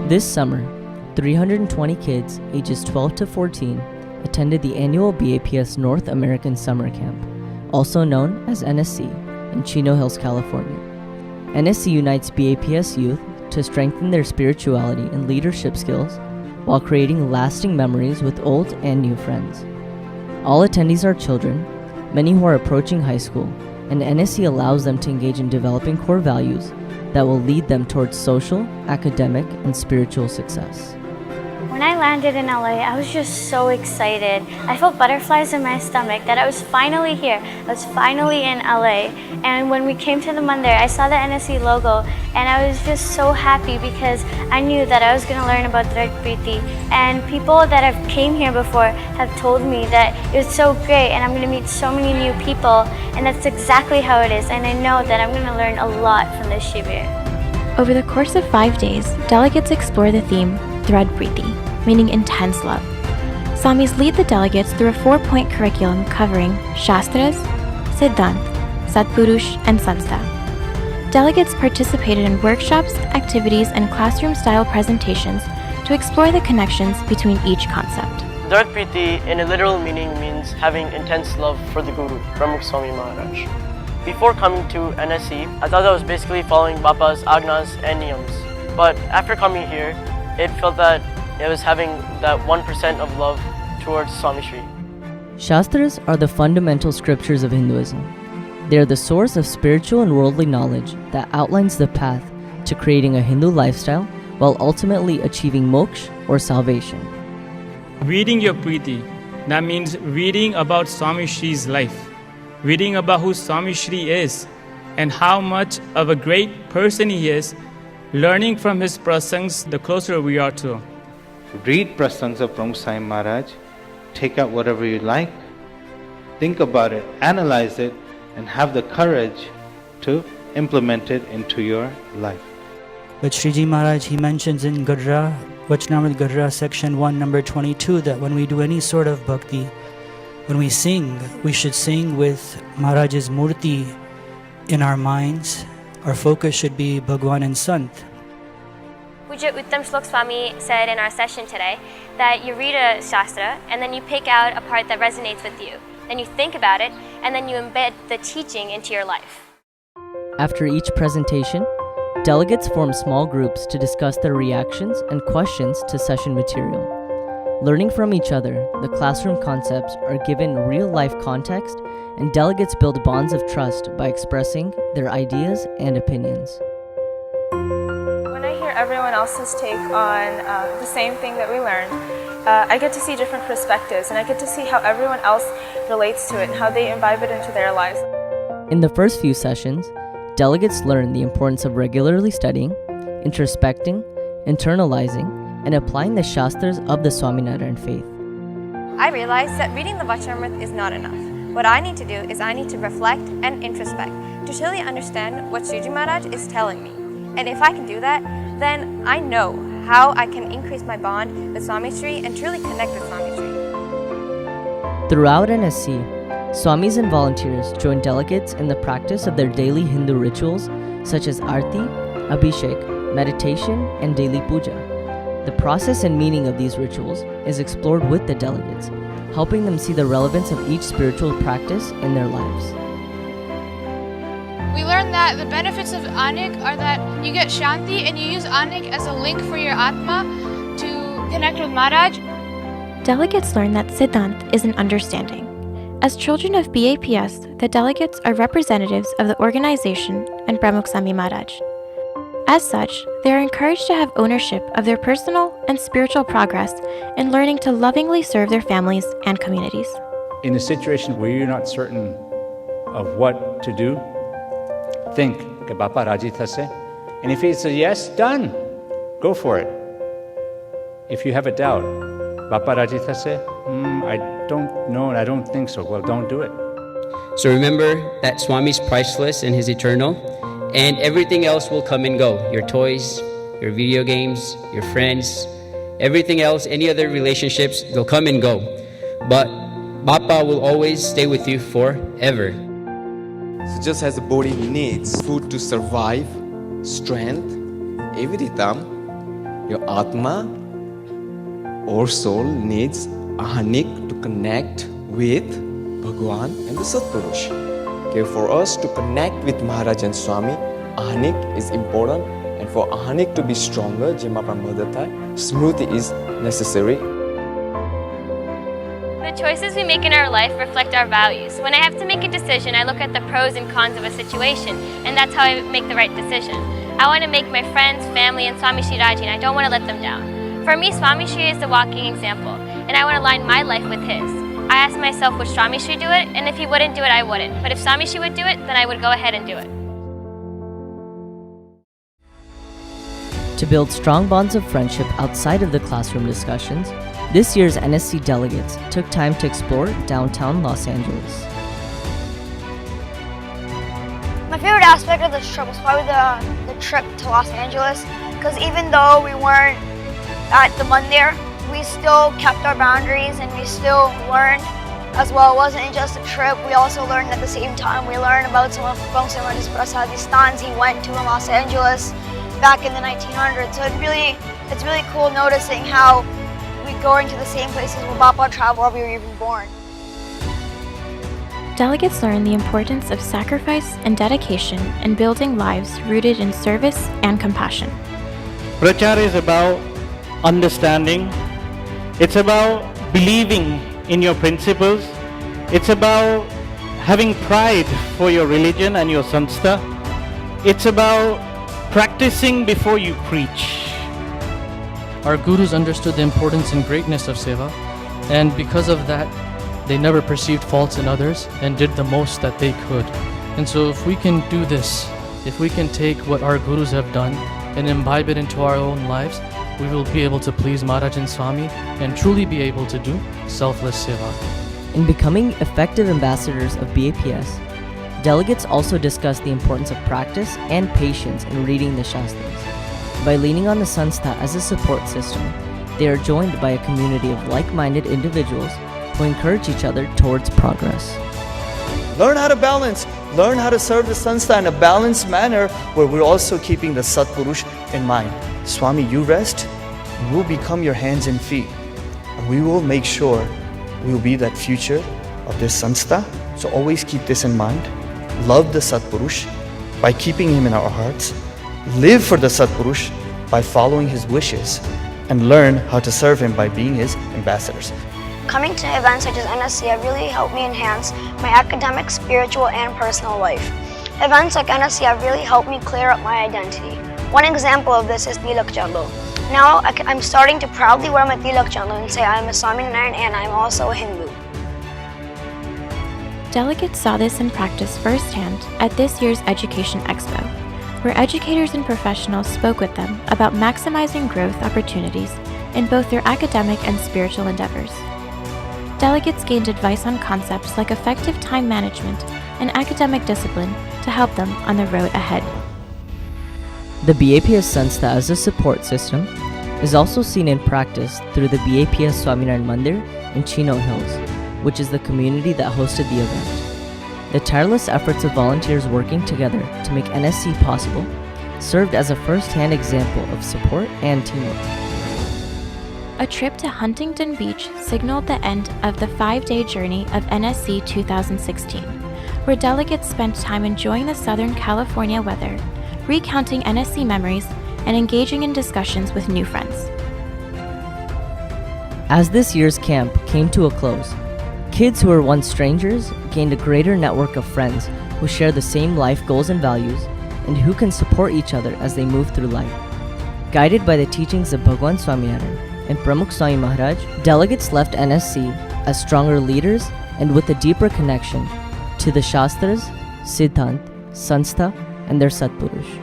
This summer, 320 kids ages 12 to 14 attended the annual BAPS North American Summer Camp, also known as NSC, in Chino Hills, California. NSC unites BAPS youth to strengthen their spirituality and leadership skills while creating lasting memories with old and new friends. All attendees are children, many who are approaching high school, and NSC allows them to engage in developing core values that will lead them towards social, academic, and spiritual success. When I landed in LA, I was just so excited. I felt butterflies in my stomach that I was finally here. I was finally in LA. And when we came to the Mandir, I saw the NSC logo and I was just so happy because I knew that I was going to learn about Dhrad Priti. And people that have came here before have told me that it was so great and I'm going to meet so many new people. And that's exactly how it is. And I know that I'm going to learn a lot from this Shibir. Over the course of 5 days, delegates explore the theme Dhrad Priti, meaning intense love. Swamis lead the delegates through a 4-point curriculum covering Shastras, Siddhant, Satpurush, and Sanstha. Delegates participated in workshops, activities, and classroom-style presentations to explore the connections between each concept. Dhrad Priti, in a literal meaning, means having intense love for the Guru, Pramukh Swami Maharaj. Before coming to NSC, I thought I was basically following Bapa's agnas and niyams. But after coming here, it felt that it was having that 1% of love towards Swami Shri. Shastras are the fundamental scriptures of Hinduism. They are the source of spiritual and worldly knowledge that outlines the path to creating a Hindu lifestyle while ultimately achieving moksha or salvation. Reading your Priti, that means reading about Swami Shri's life, reading about who Swami Shri is and how much of a great person he is, learning from his prasangs the closer we are to. Read prasangs of Pramukh Swami Maharaj, take out whatever you like, think about it, analyze it, and have the courage to implement it into your life. But Shriji Maharaj, he mentions in Gadra, Vachnamrit Gadra section 1, number 22, that when we do any sort of bhakti, when we sing, we should sing with Maharaj's murti in our minds. Our focus should be Bhagwan and Sant. Pujya Uttam Shlok Swami said in our session today that you read a Shastra and then you pick out a part that resonates with you. Then you think about it and then you embed the teaching into your life. After each presentation, delegates form small groups to discuss their reactions and questions to session material. Learning from each other, the classroom concepts are given real-life context and delegates build bonds of trust by expressing their ideas and opinions. When I hear everyone else's take on the same thing that we learned, I get to see different perspectives and I get to see how everyone else relates to it and how they imbibe it into their lives. In the first few sessions, delegates learn the importance of regularly studying, introspecting, internalizing, and applying the Shastras of the Swaminarayan faith. I realized that reading the Vachanamrit is not enough. What I need to do is I need to reflect and introspect to truly understand what Shriji Maharaj is telling me. And if I can do that, then I know how I can increase my bond with Swami Shri and truly connect with Swami Shri. Throughout NSC, Swamis and volunteers join delegates in the practice of their daily Hindu rituals such as Arti, Abhishek, meditation, and daily puja. The process and meaning of these rituals is explored with the delegates, helping them see the relevance of each spiritual practice in their lives. We learned that the benefits of Anik are that you get Shanti and you use Anik as a link for your Atma to connect with Maharaj. Delegates learn that Siddhant is an understanding. As children of BAPS, the delegates are representatives of the organization and Pramukh Swami Maharaj. As such, they are encouraged to have ownership of their personal and spiritual progress in learning to lovingly serve their families and communities. In a situation where you're not certain of what to do, think, "Ke Bapa Raji thase," and if he says yes, done, go for it. If you have a doubt, "Bapa Raji thase," I don't know and I don't think so. Well, don't do it. So remember that Swami's priceless and His eternal, and everything else will come and go. Your toys, your video games, your friends, everything else, any other relationships, they'll come and go. But Bapa will always stay with you forever. So just as the body needs food to survive, strength, every time, Your Atma or soul needs Ahanik to connect with Bhagwan and the Satpurush. Okay, for us to connect with Maharaj and Swami, Ahanik is important, and for Ahanik to be stronger, Smruti is necessary. The choices we make in our life reflect our values. When I have to make a decision, I look at the pros and cons of a situation, and that's how I make the right decision. I want to make my friends, family, and Swami Shri Raji, and I don't want to let them down. For me, Swami Shri is the walking example, and I want to align my life with his. I ask myself, would Swami Shri do it? And if he wouldn't do it, I wouldn't. But if Swami Shri would do it, then I would go ahead and do it. To build strong bonds of friendship outside of the classroom discussions, this year's NSC delegates took time to explore downtown Los Angeles. My favorite aspect of this trip was probably the trip to Los Angeles, because even though we weren't at the Mandir, we still kept our boundaries and we still learned as well. It wasn't just a trip, we also learned at the same time. We learned about some of Bangsa Maharaja's prasadi stands he went to in Los Angeles back in the 1900s. So it's really cool noticing how we going to the same places where Bapa traveled or we were even born. Delegates learn the importance of sacrifice and dedication in building lives rooted in service and compassion. Prachar is about understanding. It's about believing in your principles. It's about having pride for your religion and your sanstha. It's about practicing before you preach. Our gurus understood the importance and greatness of seva, and because of that, they never perceived faults in others and did the most that they could. And so if we can do this, if we can take what our gurus have done and imbibe it into our own lives, we will be able to please Maharaj and Swami and truly be able to do selfless seva. In becoming effective ambassadors of BAPS, delegates also discussed the importance of practice and patience in reading the Shastras. By leaning on the Sanstha as a support system, they are joined by a community of like-minded individuals who encourage each other towards progress. Learn how to balance. Learn how to serve the Sanstha in a balanced manner where we're also keeping the Satpurush in mind. Swami, you rest, and we'll become your hands and feet. And we will make sure we will be that future of this Sanstha. So always keep this in mind. Love the Satpurush by keeping him in our hearts. Live for the Satpurush by following his wishes. And learn how to serve him by being his ambassadors. Coming to events such as NSC have really helped me enhance my academic, spiritual, and personal life. Events like NSC have really helped me clear up my identity. One example of this is Tilak Chalo. Now I'm starting to proudly wear my Tilak Chalo and say I'm a Swaminarayan and I'm also a Hindu. Delegates saw this in practice firsthand at this year's Education Expo, where educators and professionals spoke with them about maximizing growth opportunities in both their academic and spiritual endeavors. Delegates gained advice on concepts like effective time management and academic discipline to help them on the road ahead. The BAPS Sanstha as a support system is also seen in practice through the BAPS Swaminarayan Mandir in Chino Hills, which is the community that hosted the event. The tireless efforts of volunteers working together to make NSC possible served as a first-hand example of support and teamwork. A trip to Huntington Beach signaled the end of the 5-day journey of NSC 2016, where delegates spent time enjoying the Southern California weather, recounting NSC memories, and engaging in discussions with new friends. As this year's camp came to a close, kids who were once strangers gained a greater network of friends who share the same life goals and values and who can support each other as they move through life. Guided by the teachings of Bhagwan Swaminarayan and Pramukh Swami Maharaj, delegates left NSC as stronger leaders and with a deeper connection to the Shastras, Siddhant, Sanstha, and their Satpurush.